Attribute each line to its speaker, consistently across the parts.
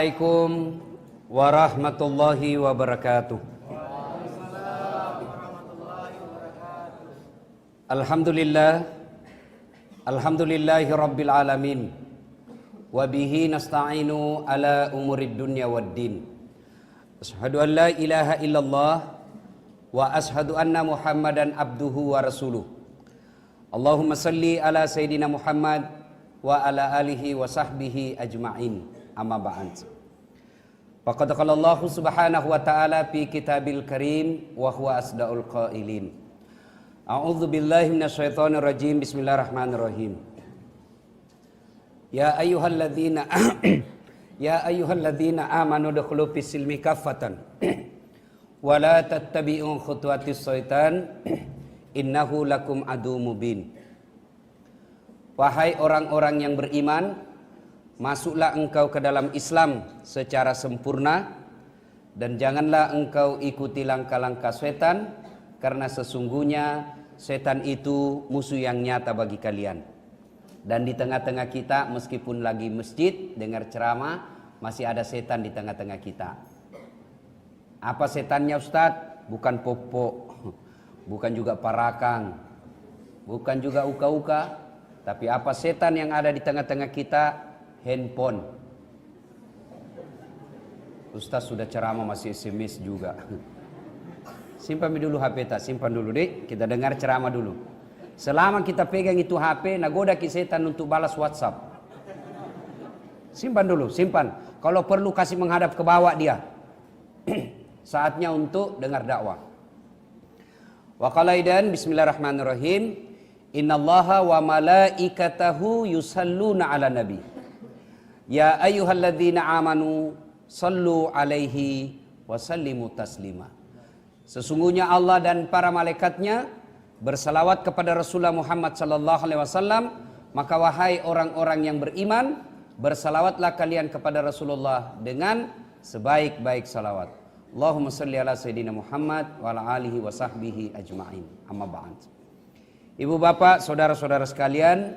Speaker 1: Assalamualaikum warahmatullahi wabarakatuh. Alhamdulillahi rabbil alamin. Wabihi nasta'inu ala umurid dunya waddin. Ashhadu an la ilaha illallah wa ashhadu anna Muhammadan abduhu wa rasuluh. Allahumma salli ala Sayyidina Muhammad wa ala alihi wa sahbihi ajma'in. Amma ba'd. Faqad qala Allah subhanahu wa ta'ala fi kitabil karim wa huwa asdaqul qailin. A'udzu billahi minasyaitonir rajim. Bismillahirrahmanirrahim. Ya ayyuhalladzina amanu dukhulu fis silmi kaffatan wa la tattabi'u khutuwatis syaitan innahu lakum adu mubin. Wahai orang-orang yang beriman, masuklah engkau ke dalam Islam secara sempurna dan janganlah engkau ikuti langkah-langkah setan, karena sesungguhnya setan itu musuh yang nyata bagi kalian. Dan di tengah-tengah kita, meskipun lagi masjid dengar ceramah, masih ada setan di tengah-tengah kita. Apa setannya Ustadz? Bukan popok, bukan juga parakang, bukan juga uka-uka, tapi apa setan yang ada di tengah-tengah kita? Handphone. Ustaz sudah ceramah masih SMS juga. Simpan dulu HP ta, simpan dulu deh. Kita dengar ceramah dulu. Selama kita pegang itu HP, nagoda ki setan untuk balas WhatsApp. Simpan dulu, simpan. Kalau perlu kasih menghadap ke bawah dia. Saatnya untuk dengar dakwah. Wa qalaidan bismillahirrahmanirrahim. Innallaha wa malaikatahu yusalluna ala nabi. Ya ayyuhalladzina amanu sallu alaihi wa sallimu taslima. Sesungguhnya Allah dan para malaikatnya bersalawat kepada Rasulullah Muhammad sallallahu alaihi wasallam, maka wahai orang-orang yang beriman, bersalawatlah kalian kepada Rasulullah dengan sebaik-baik salawat. Allahumma salli ala sayyidina Muhammad wa ala alihi wa sahbihi ajma'in. Amma ba'd. Ibu bapak, saudara-saudara sekalian,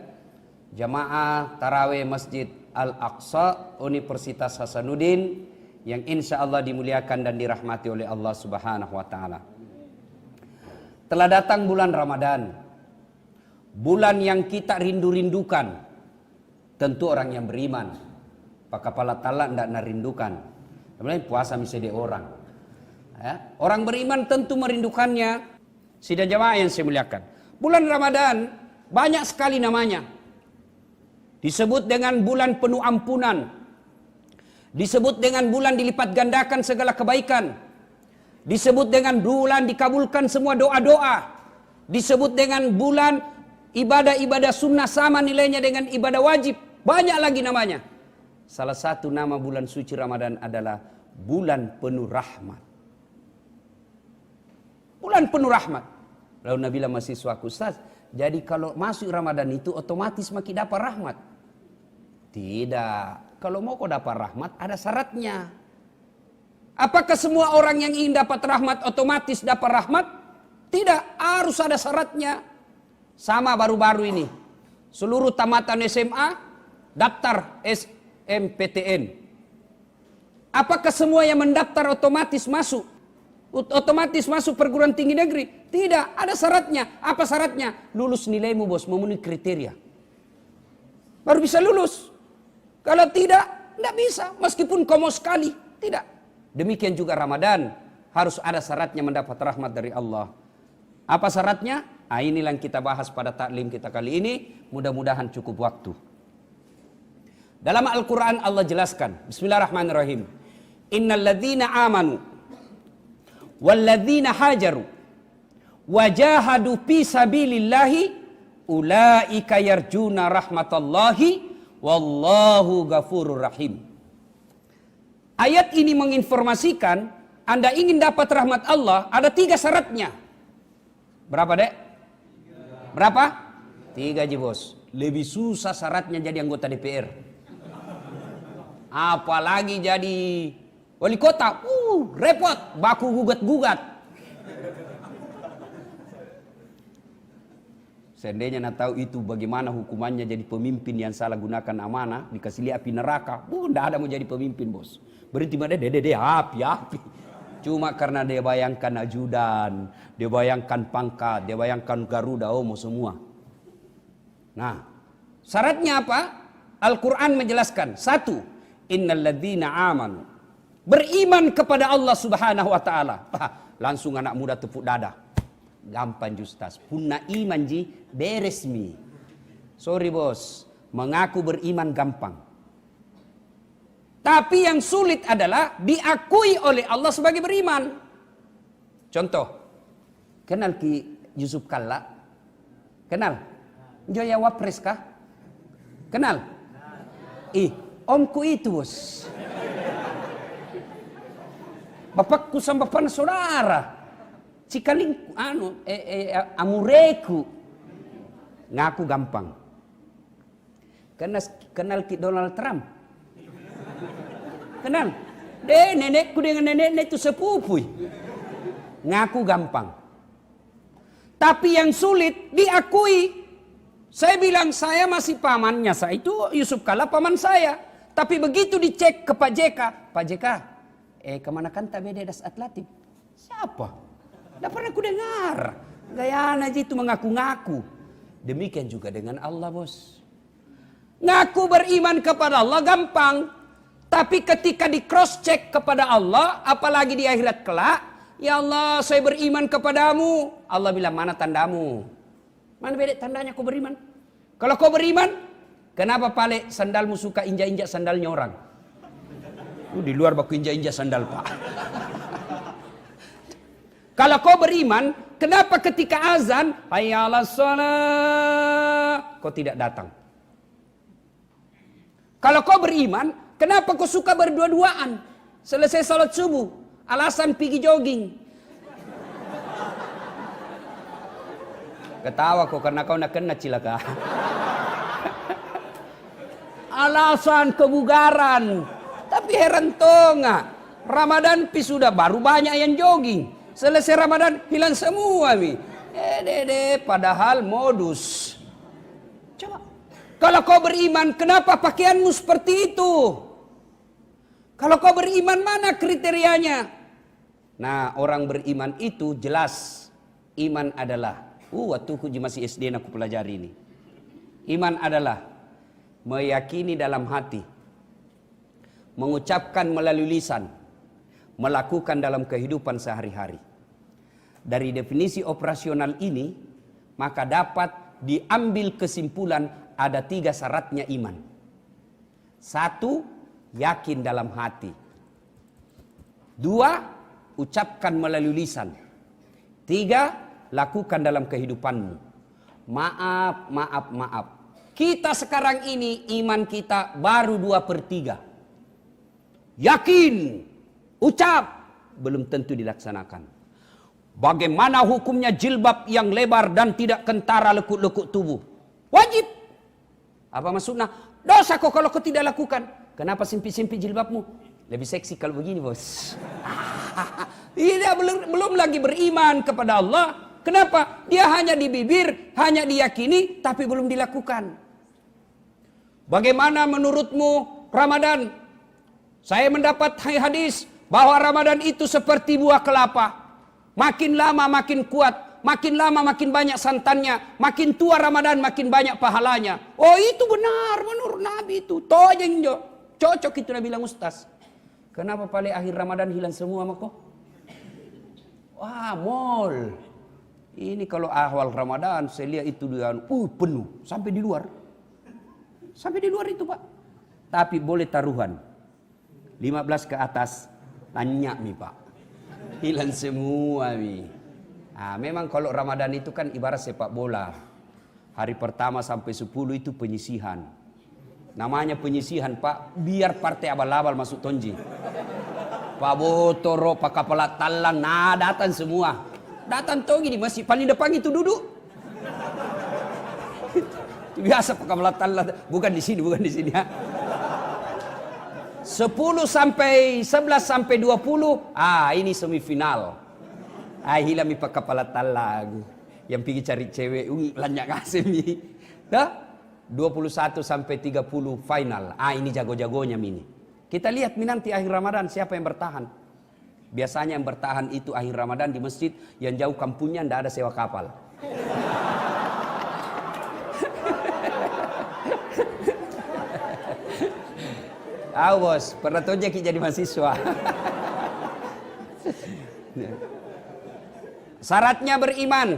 Speaker 1: jamaah tarawih Masjid Al-Aqsa Universitas Hasanuddin yang insya Allah dimuliakan dan dirahmati oleh Allah Subhanahu wa ta'ala. Telah datang bulan Ramadan, bulan yang kita rindu-rindukan. Tentu orang yang beriman, Pak Kepala Tala tidak narindukan. Sebenarnya puasa misalnya orang ya. Orang beriman tentu merindukannya. Sidang jamaah yang saya muliakan, bulan Ramadan banyak sekali namanya. Disebut dengan bulan penuh ampunan. Disebut dengan bulan dilipat gandakan segala kebaikan. Disebut dengan bulan dikabulkan semua doa-doa. Disebut dengan bulan ibadah-ibadah sunnah sama nilainya dengan ibadah wajib. Banyak lagi namanya. Salah satu nama bulan suci Ramadan adalah bulan penuh rahmat. Bulan penuh rahmat. Lalu Nabi mahasiswaku, Ustaz, jadi kalau masuk Ramadan itu otomatis makin dapat rahmat? Tidak. Kalau mau kau dapat rahmat, ada syaratnya. Apakah semua orang yang ingin dapat rahmat otomatis dapat rahmat? Tidak, harus ada syaratnya. Sama baru-baru ini, seluruh tamatan SMA daftar SMPTN. Apakah semua yang mendaftar otomatis masuk? Otomatis masuk perguruan tinggi negeri? Tidak, ada syaratnya. Apa syaratnya? Lulus nilaimu bos, memenuhi kriteria. Baru bisa lulus. Kalau tidak bisa. Meskipun kau mau sekali, tidak. Demikian juga Ramadan, harus ada syaratnya mendapat rahmat dari Allah. Apa syaratnya? Inilah yang kita bahas pada taklim kita kali ini. Mudah-mudahan cukup waktu. Dalam Al-Quran Allah jelaskan. Bismillahirrahmanirrahim. Innalladzina amanu walladzina hajaru wajahadu fi sabilillahi ulaika yarjuna rahmatallahi wallahu ghafurur rahim. Ayat ini menginformasikan Anda ingin dapat rahmat Allah, ada 3 syaratnya. Berapa dek? Berapa? 3 ji bos. Lebih susah syaratnya jadi anggota DPR. Apalagi jadi wali kota. Repot. Baku gugat-gugat. Seandainya nak tahu itu bagaimana hukumannya jadi pemimpin yang salah gunakan amanah, dikasih lihat api neraka. Tidak ada mau jadi pemimpin, bos. Berhenti mana dede api. Cuma karena dia bayangkan ajudan, dia bayangkan pangkat, dia bayangkan Garuda, mau semua. Nah, syaratnya apa? Al-Quran menjelaskan. 1, innalladzina amanu. Beriman kepada Allah subhanahu wa ta'ala. Langsung anak muda tepuk dada. Gampang justas. Punna iman ji beres mi. Sorry bos, mengaku beriman gampang. Tapi yang sulit adalah diakui oleh Allah sebagai beriman. Contoh, kenal Ki Yusuf Kalla? Kenal? Joya Wapres kah? Kenal? Omku itu bos. Bapakku sama bapak saudara. Cikaling amureku. Ngaku gampang. Kenal Ki Donald Trump? Kenal? Nenekku dengan nenek itu sepupu. Ngaku gampang. Tapi yang sulit diakui. Saya bilang saya masih pamannya. Saya itu Yusuf Kalla paman saya. Tapi begitu dicek ke Pak JK. Pak JK, kemana kan tak beda das atletik? Siapa? Tidak pernah aku dengar. Gaya aja itu mengaku-ngaku. Demikian juga dengan Allah bos. Ngaku beriman kepada Allah gampang. Tapi ketika di cross check kepada Allah. Apalagi di akhirat kelak. Ya Allah saya beriman kepadamu. Allah bilang mana tandamu? Mana beda tandanya kau beriman? Kalau kau beriman. Kenapa pale sandalmu suka injak-injak sandalnya orang? Di luar baku injak-injak sandal pak. Kalau kau beriman, kenapa ketika azan, hayya 'alas shalah, kau tidak datang? Kalau kau beriman, kenapa kau suka berdua-duaan? Selesai salat subuh, alasan pergi jogging. Ketawa kau karena kau nak kena cilaka. Alasan kebugaran. Tapi heran tonga, Ramadan pi sudah baru banyak yang jogging. Selesai Ramadan hilang semua mi. Padahal modus. Coba. Kalau kau beriman, kenapa pakaianmu seperti itu? Kalau kau beriman, mana kriterianya? Nah, orang beriman itu jelas. Iman adalah, waktu aku masih SD aku pelajari ini. Iman adalah meyakini dalam hati, mengucapkan melalui lisan, melakukan dalam kehidupan sehari-hari. Dari definisi operasional ini, maka dapat diambil kesimpulan ada 3 syaratnya iman. 1, yakin dalam hati. 2, ucapkan melalui lisan. 3, lakukan dalam kehidupanmu. Maaf. Kita sekarang ini iman kita baru 2/3. Yakin, ucap, belum tentu dilaksanakan. Bagaimana hukumnya jilbab yang lebar dan tidak kentara lekuk-lekuk tubuh? Wajib. Apa maksudnya? Dosa kok kalau kau tidak lakukan. Kenapa simpi-simpi jilbabmu? Lebih seksi kalau begini bos. Dia belum lagi beriman kepada Allah. Kenapa? Dia hanya di bibir, hanya diyakini, tapi belum dilakukan. Bagaimana menurutmu Ramadan? Saya mendapat hadis bahwa Ramadan itu seperti buah kelapa. Makin lama makin kuat, makin lama makin banyak santannya, makin tua Ramadan makin banyak pahalanya. Oh itu benar menurut Nabi itu. Tojengjo. Cocok itu Nabi bilang ustaz. Kenapa paling akhir Ramadan hilang semua mako? Wah mall. Ini kalau awal Ramadan saya lihat itu dia penuh sampai di luar. Sampai di luar itu pak. Tapi boleh taruhan. 15 ke atas tanya mi pak. Hilang semua mi. Nah, memang kalau Ramadan itu kan ibarat sepak bola. Hari pertama sampai 10 itu penyisihan. Namanya penyisihan pak. Biar partai abal-abal masuk tonji. Pak Botoro, Pak Kepala Talang, nah datang semua. Datang tongi di masjid paling depan itu duduk. Biasa Pak Kepala Talang. Bukan di sini ya. 10 sampai 11 sampai 20 ini semifinal. Hilami Pak Kepala Talang. Yang pergi cari cewek, lanyak ngasih mi. Dah? 21 sampai 30 final. Ini jago-jagonya mini. Kita lihat nanti akhir Ramadan siapa yang bertahan. Biasanya yang bertahan itu akhir Ramadan di masjid yang jauh kampungnya ndak ada sewa kapal. Bos, pernah tojek jadi mahasiswa. Syaratnya beriman.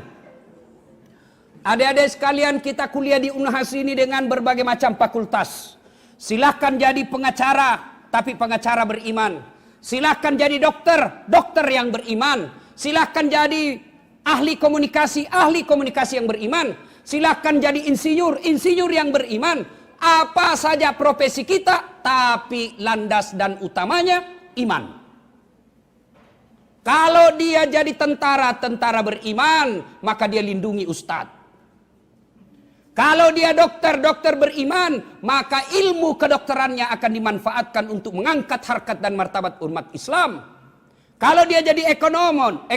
Speaker 1: Adik-adik sekalian, kita kuliah di Unhas ini dengan berbagai macam fakultas. Silahkan jadi pengacara, tapi pengacara beriman. Silahkan jadi dokter, dokter yang beriman. Silahkan jadi ahli komunikasi yang beriman. Silahkan jadi insinyur, insinyur yang beriman. Apa saja profesi kita, tapi landas dan utamanya iman. Kalau dia jadi tentara, tentara beriman, maka dia lindungi ustadz. Kalau dia dokter, dokter beriman, maka ilmu kedokterannya akan dimanfaatkan untuk mengangkat harkat dan martabat umat Islam. Kalau dia jadi ekonom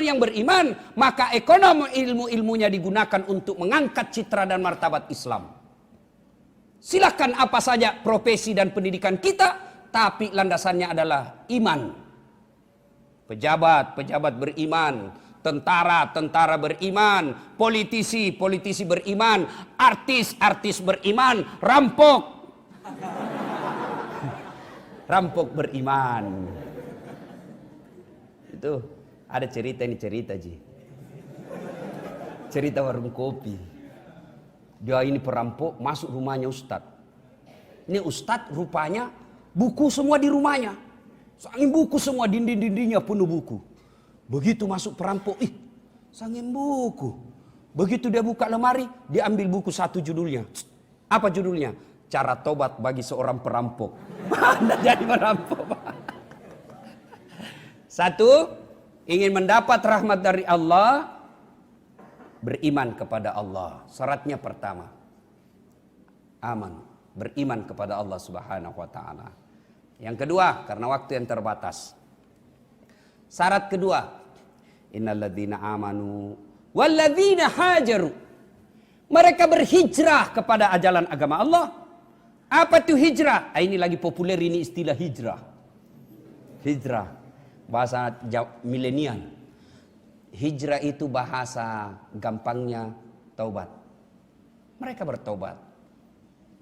Speaker 1: yang beriman, maka ilmu-ilmunya digunakan untuk mengangkat citra dan martabat Islam. Silakan apa saja profesi dan pendidikan kita, tapi landasannya adalah iman. Pejabat beriman, tentara beriman, politisi beriman, artis beriman, rampok beriman. Itu ada cerita Ji. Cerita warung kopi. Dia ini perampok masuk rumahnya Ustadz. Ini Ustadz rupanya buku semua di rumahnya. Sangin buku semua, dinding-dindingnya penuh buku. Begitu masuk perampok, sangin buku. Begitu dia buka lemari, dia ambil buku satu judulnya. Apa judulnya? Cara tobat bagi seorang perampok. Anda jadi perampok. Satu, ingin mendapat rahmat dari Allah, beriman kepada Allah. Syaratnya pertama, aman, beriman kepada Allah Subhanahu wa taala. Yang kedua, karena waktu yang terbatas. Syarat kedua, innalladzina amanu walladzina hajaru. Mereka berhijrah kepada ajalan agama Allah. Apa itu hijrah? Ini lagi populer ini istilah hijrah. Hijrah, bahasa milenial. Hijrah itu bahasa gampangnya taubat. Mereka bertobat.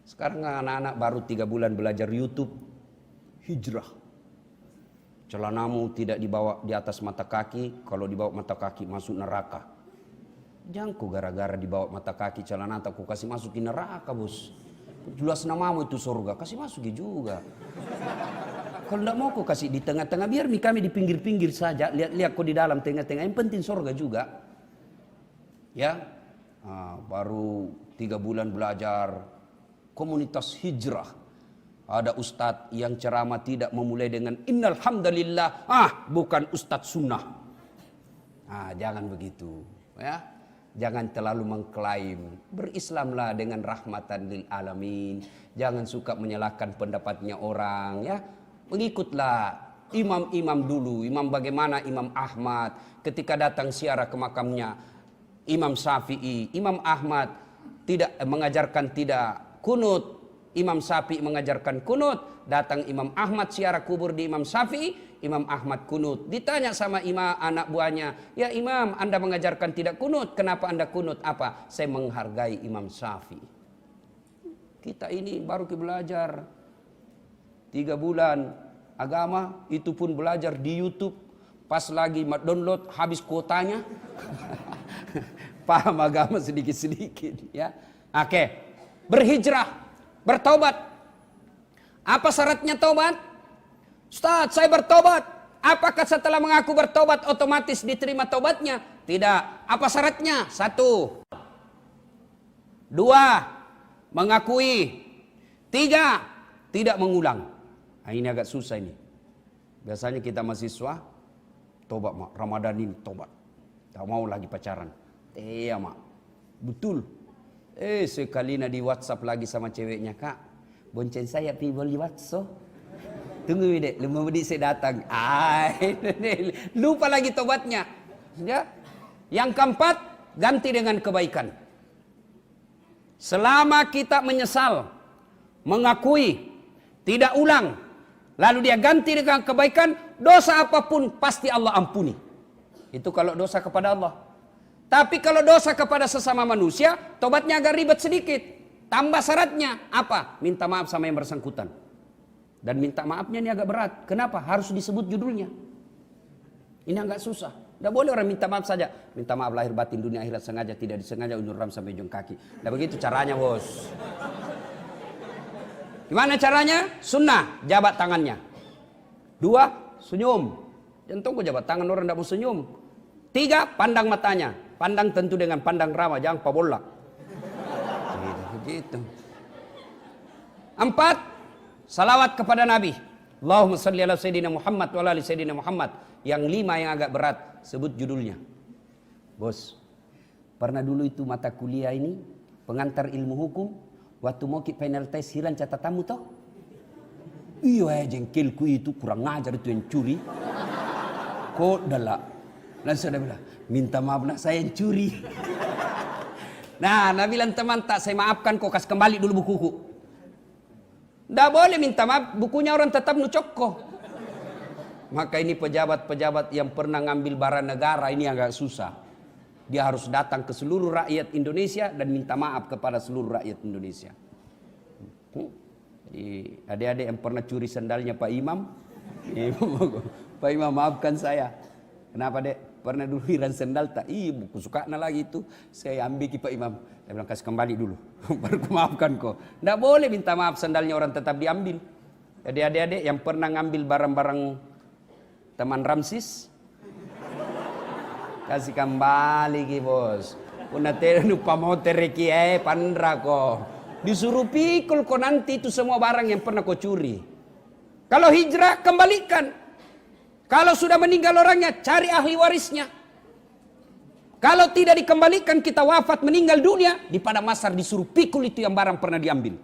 Speaker 1: Sekarang anak-anak baru 3 bulan belajar YouTube. Hijrah. Celanamu tidak dibawa di atas mata kaki. Kalau dibawa mata kaki masuk neraka. Janganku gara-gara dibawa mata kaki celana aku kasih masukin neraka bos. Jelas namamu itu surga. Kasih masukin juga. Kalau tidak mau kau kasih di tengah-tengah. Biar kami di pinggir-pinggir saja. Lihat kau di dalam tengah-tengah. Yang penting surga juga. Ya. Baru 3 bulan belajar. Komunitas hijrah. Ada ustadz yang ceramah tidak memulai dengan innal hamdalillah. Bukan ustadz sunnah. Jangan begitu. Ya. Jangan terlalu mengklaim. Berislamlah dengan rahmatan lil alamin. Jangan suka menyalahkan pendapatnya orang. Ya. Mengikutlah imam-imam dulu. Imam bagaimana Imam Ahmad. Ketika datang ziarah ke makamnya Imam Syafi'i. Imam Ahmad tidak mengajarkan tidak kunut. Imam Syafi'i mengajarkan kunut. Datang Imam Ahmad ziarah kubur di Imam Syafi'i. Imam Ahmad kunut. Ditanya sama imam anak buahnya. Ya Imam, Anda mengajarkan tidak kunut. Kenapa Anda kunut? Apa? Saya menghargai Imam Syafi'i. Kita ini baru belajar 3 bulan agama. Itu pun belajar di YouTube. Pas lagi download habis kuotanya. Paham agama sedikit-sedikit. Ya. Oke. Berhijrah. Bertobat. Apa syaratnya tobat? Ustaz, saya bertobat. Apakah setelah mengaku bertobat otomatis diterima tobatnya? Tidak. Apa syaratnya? 1. 2. Mengakui. 3. Tidak mengulang. Ini agak susah ini. Biasanya kita mahasiswa tobat mak. Ramadan ini tobat. Tak mau lagi pacaran. Iya mak. Betul. Sekali di WhatsApp lagi sama ceweknya, Kak. Bonceng saya pergi beli WhatsApp. Tunggu dek, 5 menit saya datang. Lupa lagi tobatnya. Ya. Yang keempat, ganti dengan kebaikan. Selama kita menyesal, mengakui, tidak ulang, lalu dia ganti dengan kebaikan, dosa apapun pasti Allah ampuni. Itu kalau dosa kepada Allah. Tapi kalau dosa kepada sesama manusia, tobatnya agak ribet sedikit. Tambah syaratnya apa? Minta maaf sama yang bersangkutan. Dan minta maafnya ini agak berat. Kenapa? Harus disebut judulnya. Ini agak susah. Tidak boleh orang minta maaf saja. Minta maaf lahir batin dunia akhirat, sengaja tidak disengaja, unjur ram sampai ujung kaki. Nah begitu caranya, bos. Gimana caranya? Sunnah, jabat tangannya. 2, senyum. Jangan tunggu jabat tangan orang tidak mau senyum. 3, pandang matanya. Pandang tentu dengan pandang ramah, jangan pabola. Begitu. 4, salawat kepada Nabi. Allahumma salli ala Sayyidina Muhammad wa ala ali Sayyidina Muhammad. Yang 5 yang agak berat, sebut judulnya. Bos, pernah dulu itu mata kuliah ini, pengantar ilmu hukum, waktu mau ke final test hilang catatanmu toh? Iya jengkelku itu kurang ngajar itu yang curi. Kok dalak? Langsung dia bilang, minta maaf nak saya yang curi. Nah, Nabi bilang teman tak saya maafkan kok, kasih kembali dulu bukuku. Tidak boleh minta maaf, bukunya orang tetap nucokko. Maka ini pejabat-pejabat yang pernah ngambil barang negara ini agak susah. Dia harus datang ke seluruh rakyat Indonesia dan minta maaf kepada seluruh rakyat Indonesia. Jadi adik-adik yang pernah curi sandalnya Pak Imam, Pak Imam maafkan saya. Kenapa dek? Pernah dulu hilang sandal tak? Buku suka lagi itu. Saya ambil ke Pak Imam. Saya bilang kasih kembali dulu. Baru maafkan kok. Tidak boleh minta maaf sandalnya orang tetap diambil. Jadi adik-adik yang pernah ngambil barang-barang teman Ramsis, kasih kembali ki bos. Una lupa motor ki pandra ko. Disuruh pikul ko nanti itu semua barang yang pernah kau curi. Kalau hijrah kembalikan. Kalau sudah meninggal orangnya cari ahli warisnya. Kalau tidak dikembalikan kita wafat meninggal dunia di padang mahsyar disuruh pikul itu yang barang pernah diambil.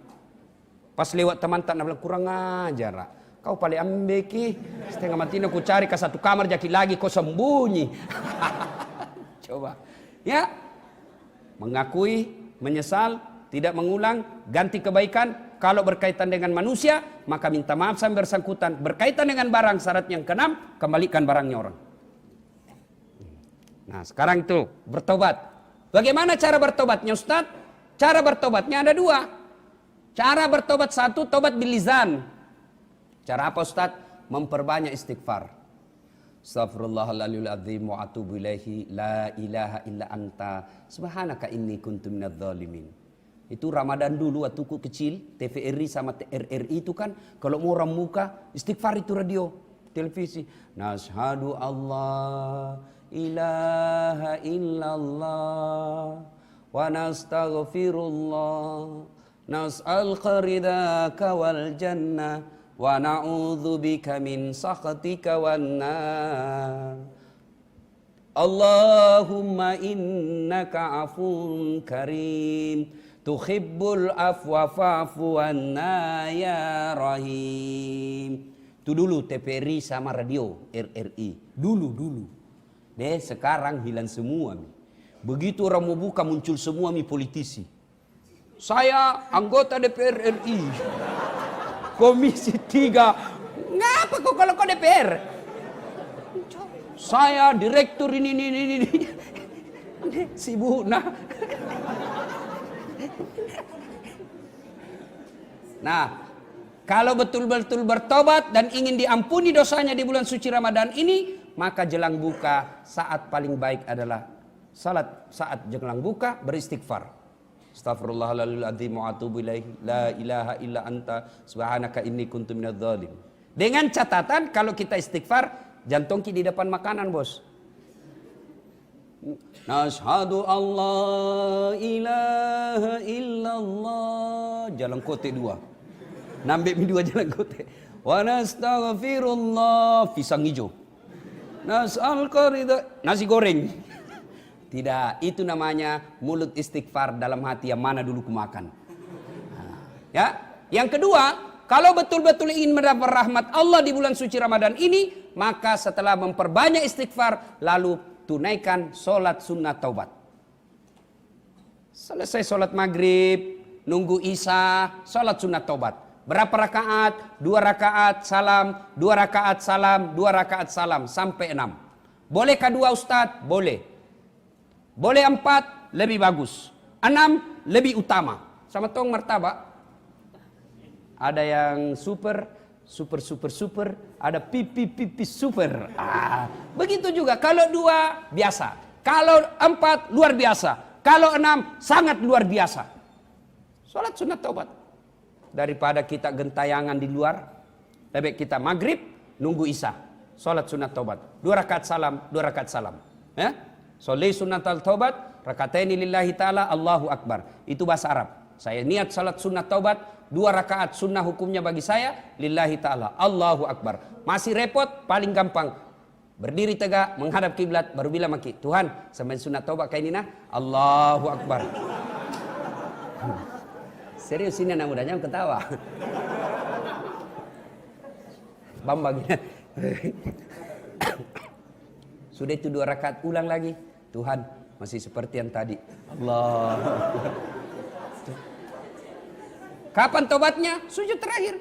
Speaker 1: Pas lewat teman tak bilang kurang ajar. Kau paling ambeki, setengah mati aku cari ke satu kamar jaki lagi kau sembunyi. Coba, ya, mengakui, menyesal, tidak mengulang, ganti kebaikan. Kalau berkaitan dengan manusia, maka minta maaf sampai bersangkutan. Berkaitan dengan barang, syarat yang ke-6, kembalikan barangnya orang. Nah, sekarang itu bertobat. Bagaimana cara bertobatnya, Ustaz? Cara bertobatnya ada 2. Cara bertobat 1, tobat bilizan. Cara apa Ustaz? Memperbanyak istighfar. Astaghfirullahaladzim azim wa atubu ilaihi la ilaha illa anta subhanaka inni kuntu minadz zalimin. Itu Ramadan dulu waktu ku kecil, TVRI sama RRI itu kan kalau mau orang muka istighfar itu radio, televisi. Nashhadu Allah ilaha illallah wa nastaghfirullah nas'al qaridaka wal jannah wa na'udzu bika min sakhatika wan nar. Allahumma innaka afun karim tuhibbul afwa fa'fu anna ya rahim. Itu dulu TVRI sama radio RRI. Dulu. Deh sekarang hilang semua. Begitu orang mau buka muncul semua politisi. Saya anggota DPR RI. Komisi 3. Ngapa kok kalau kau DPR? Saya direktur ini. Sibuk nah. Nah, kalau betul-betul bertobat dan ingin diampuni dosanya di bulan suci Ramadan ini, maka jelang buka saat paling baik adalah saat jelang buka beristighfar. Astaghfirullahaladzim wa atubu ilaihi la ilaha illa anta subhanaka inni kuntu minadz zalim. Dengan catatan kalau kita istighfar jantongki di depan makanan, bos. Nashhadu Allah ilaha illallah jalan kote 2. Nambah 2 jalan kote. Wa nastaghfirullah pisang hijau. Nas'al qarida nasi goreng. Tidak, itu namanya mulut istighfar dalam hati yang mana dulu kumakan. Nah, ya, yang kedua, kalau betul-betul ingin mendapat rahmat Allah di bulan suci Ramadan ini, maka setelah memperbanyak istighfar, lalu tunaikan sholat sunnah taubat. Selesai sholat maghrib, nunggu isya, sholat sunat taubat. Berapa rakaat? 2 rakaat salam, 2 rakaat salam, 2 rakaat salam sampai 6. Bolehkah 2 Ustadz? Boleh. Boleh 4, lebih bagus. 6 lebih utama. Sama tong martabak. Ada yang super, ada pipi super. Begitu juga. Kalau 2 biasa. Kalau 4 luar biasa. Kalau 6 sangat luar biasa. Sholat sunat taubat. Daripada kita gentayangan di luar, lebih baik kita maghrib nunggu isya. Sholat sunat taubat. 2 rakaat salam, 2 rakaat salam. Ya? Sholli sunat taubat, rakataini lillahi ta'ala, Allahu Akbar. Itu bahasa Arab. Saya niat sholat sunat taubat, 2 rakaat sunnah hukumnya bagi saya, lillahi ta'ala, Allahu Akbar. Masih repot, paling gampang. Berdiri tegak, menghadap kiblat, baru bilang maki, Tuhan, sampai sunat taubat kayak ini nah, Allahu Akbar. Serius ini anak mudanya ketawa. Bambang. Sudah itu 2 rakaat, ulang lagi. Tuhan, masih seperti yang tadi. Allah. Kapan tobatnya? Sujud terakhir.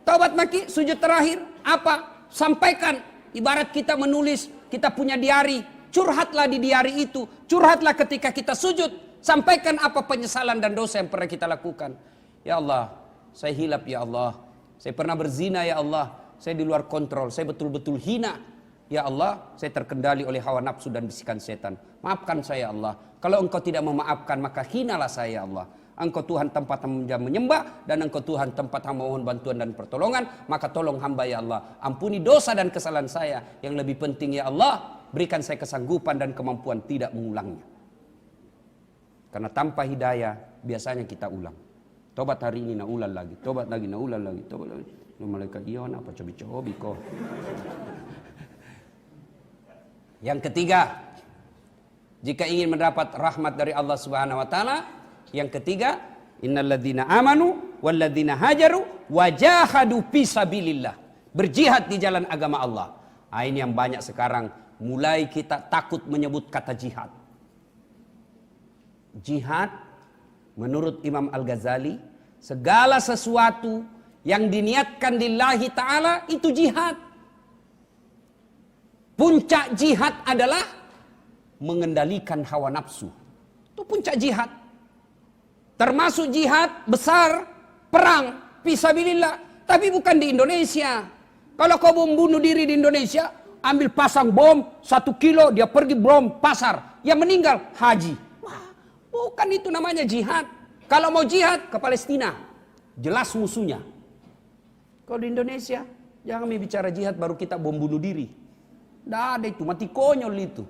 Speaker 1: Tobat maki, sujud terakhir. Apa? Sampaikan. Ibarat kita menulis, kita punya diari. Curhatlah di diari itu. Curhatlah ketika kita sujud. Sampaikan apa penyesalan dan dosa yang pernah kita lakukan. Ya Allah, saya hilap ya Allah. Saya pernah berzina ya Allah. Saya di luar kontrol. Saya betul-betul hina. Ya Allah, saya terkendali oleh hawa nafsu dan bisikan setan. Maafkan saya Allah. Kalau engkau tidak memaafkan, maka hinalah saya ya Allah. Engkau Tuhan tempat hamba menyembah, dan Engkau Tuhan tempat hamba mohon bantuan dan pertolongan. Maka tolong hamba ya Allah. Ampuni dosa dan kesalahan saya. Yang lebih penting ya Allah, berikan saya kesanggupan dan kemampuan tidak mengulangnya. Karena tanpa hidayah, biasanya kita ulang. Tobat hari ini, na ulang lagi. Tobat lagi, na ulang lagi. Tobat lagi. Malaikat iya, apa cobi-cobi kok. Yang ketiga, jika ingin mendapat rahmat dari Allah Subhanahu wa taala, yang ketiga, innalladzina amanu walladzina hajaru wajahadu fisabilillah. Berjihad di jalan agama Allah. Ini yang banyak sekarang mulai kita takut menyebut kata jihad. Jihad menurut Imam Al-Ghazali, segala sesuatu yang diniatkan lillahi ta'ala itu jihad. Puncak jihad adalah mengendalikan hawa nafsu. Itu puncak jihad. Termasuk jihad besar, perang, fisabilillah. Tapi bukan di Indonesia. Kalau kau bom bunuh diri di Indonesia, ambil pasang bom 1 kilo, dia pergi bom pasar. Yang meninggal haji. Wah, bukan itu namanya jihad. Kalau mau jihad ke Palestina, jelas musuhnya. Kalau di Indonesia, jangan bicara jihad baru kita bom bunuh diri. Tidak ada itu, mati konyol itu.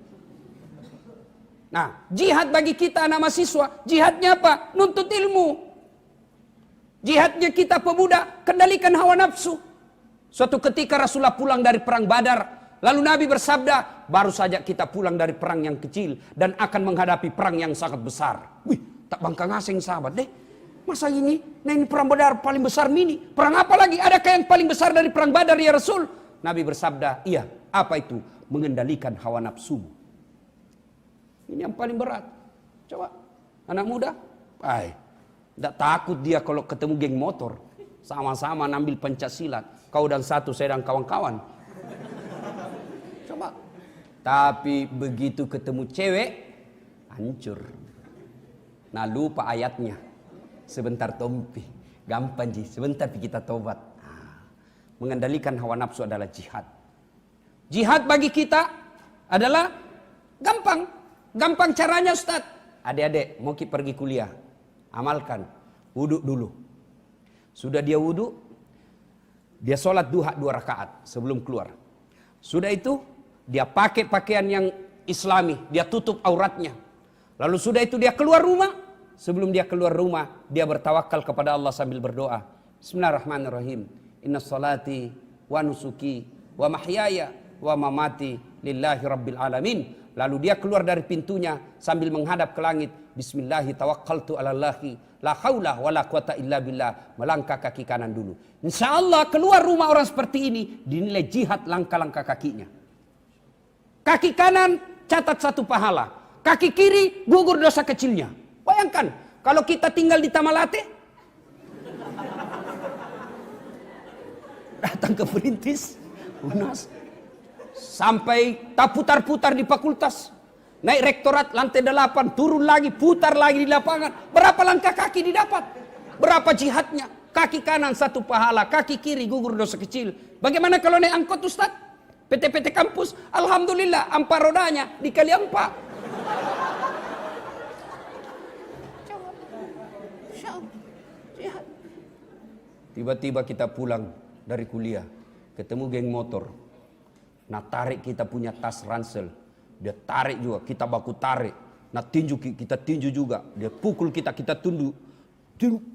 Speaker 1: Nah, jihad bagi kita anak mahasiswa, jihadnya apa? Nuntut ilmu. Jihadnya kita pemuda, kendalikan hawa nafsu. Suatu ketika Rasulullah pulang dari perang Badar, lalu Nabi bersabda, baru saja kita pulang dari perang yang kecil dan akan menghadapi perang yang sangat besar. Wih, tak bangkang asing sahabat deh. Masa ini, nah ini perang Badar paling besar ini. Perang apa lagi? Adakah yang paling besar dari perang Badar ya Rasul? Nabi bersabda, iya. Apa itu? Mengendalikan hawa nafsu. Ini yang paling berat. Coba, anak muda, tidak takut dia kalau ketemu geng motor. Sama-sama nambil pencaksilat. Kau dan satu, saya dan kawan-kawan. Coba. Tapi begitu ketemu cewek, hancur. Nah lupa ayatnya. Sebentar tompi. Gampang ji, sebentar kita tobat. Mengendalikan hawa nafsu adalah jihad. Jihad bagi kita adalah gampang. Gampang caranya Ustaz. Adik-adik mau pergi kuliah, amalkan. Wudhu dulu. Sudah dia wudhu, dia sholat duha 2 rakaat sebelum keluar. Sudah itu dia pakai pakaian yang islami, dia tutup auratnya. Lalu sudah itu dia keluar rumah. Sebelum dia keluar rumah, dia bertawakal kepada Allah sambil berdoa. Bismillahirrahmanirrahim. Inna salati wa nusuki wa mahyaya wa mamati lillahi rabbil alamin. Lalu dia keluar dari pintunya sambil menghadap ke langit. Bismillahi tawakkaltu ala Allahi la haula wa la quwata illa billah. Melangkah kaki kanan dulu. Insya Allah keluar rumah orang seperti ini dinilai jihad langkah-langkah kakinya. Kaki kanan catat 1 pahala. Kaki kiri gugur dosa kecilnya. bayangkan kalau kita tinggal di Tamalate, datang ke Perintis, UNAS, sampai tak putar-putar di fakultas, naik rektorat lantai 8, turun lagi, putar lagi di lapangan. Berapa langkah kaki didapat? Berapa jihadnya? Kaki kanan satu pahala, kaki kiri gugur dosa kecil. Bagaimana kalau naik angkot Ustaz? PT-PT kampus, alhamdulillah 4 rodanya dikali 4. Tiba-tiba kita pulang dari kuliah, ketemu geng motor. Nah tarik kita punya tas ransel, dia tarik juga, kita baku tarik. Nah tinju kita tinju juga, dia pukul kita, kita tunduk.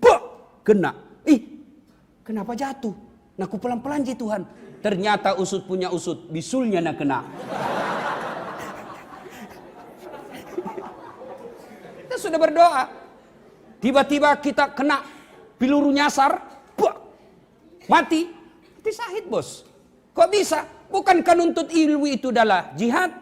Speaker 1: Pak, kena. Kenapa jatuh? Nah ku pelan-pelan ji Tuhan. Ternyata usut punya usut, bisulnya nak kena. Kita sudah berdoa. Tiba-tiba kita kena peluru nyasar. Mati syahid bos. Kok bisa? Bukankah nuntut ilmu itu adalah jihad?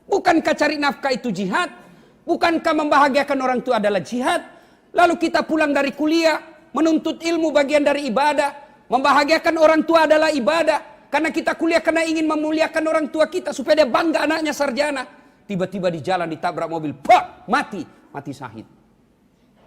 Speaker 1: Bukankah cari nafkah itu jihad? Bukankah membahagiakan orang tua adalah jihad? Lalu kita pulang dari kuliah, menuntut ilmu bagian dari ibadah. Membahagiakan orang tua adalah ibadah. Karena kita kuliah karena ingin memuliakan orang tua kita supaya dia bangga anaknya sarjana. Tiba-tiba di jalan ditabrak mobil, pak, mati syahid.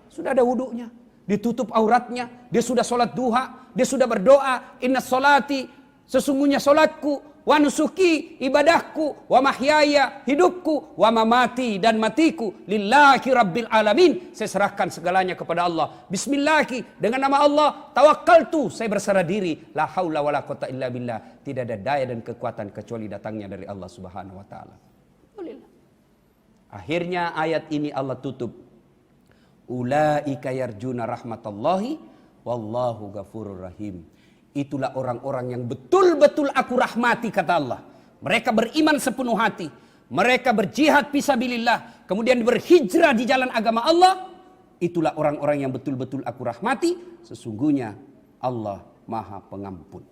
Speaker 1: Sudah ada wudunya, ditutup auratnya, dia sudah sholat duha, dia sudah berdoa, inna sholati, sesungguhnya sholatku, wa nusuki, ibadahku, wa mahyaya, hidupku, wa mamati, dan matiku, lillahi rabbil alamin. Saya serahkan segalanya kepada Allah. Bismillahi, dengan nama Allah, tawakkaltu, saya berserah diri, la haula wa la quwata illa billah. Tidak ada daya dan kekuatan kecuali datangnya dari Allah subhanahu wa ta'ala. Akhirnya ayat ini Allah tutup. Ulaika yarjuna rahmatallahi wallahu ghafurur rahim. Itulah orang-orang yang betul-betul aku rahmati, kata Allah. Mereka beriman sepenuh hati, mereka berjihad fisabilillah, kemudian berhijrah di jalan agama Allah. Itulah orang-orang yang betul-betul aku rahmati. Sesungguhnya Allah Maha Pengampun.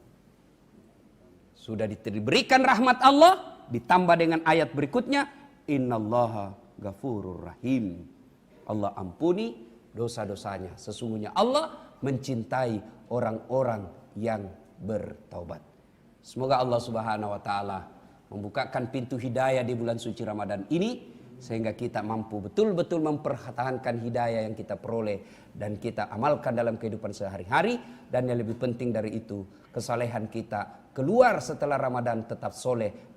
Speaker 1: Sudah diberikan rahmat Allah, ditambah dengan ayat berikutnya, innallaha ghafurur rahim. Allah ampuni dosa-dosanya. Sesungguhnya Allah mencintai orang-orang yang bertaubat. Semoga Allah subhanahu wa ta'ala membukakan pintu hidayah di bulan suci Ramadan ini, sehingga kita mampu betul-betul mempertahankan hidayah yang kita peroleh dan kita amalkan dalam kehidupan sehari-hari. Dan yang lebih penting dari itu, kesalehan kita keluar setelah Ramadan tetap soleh.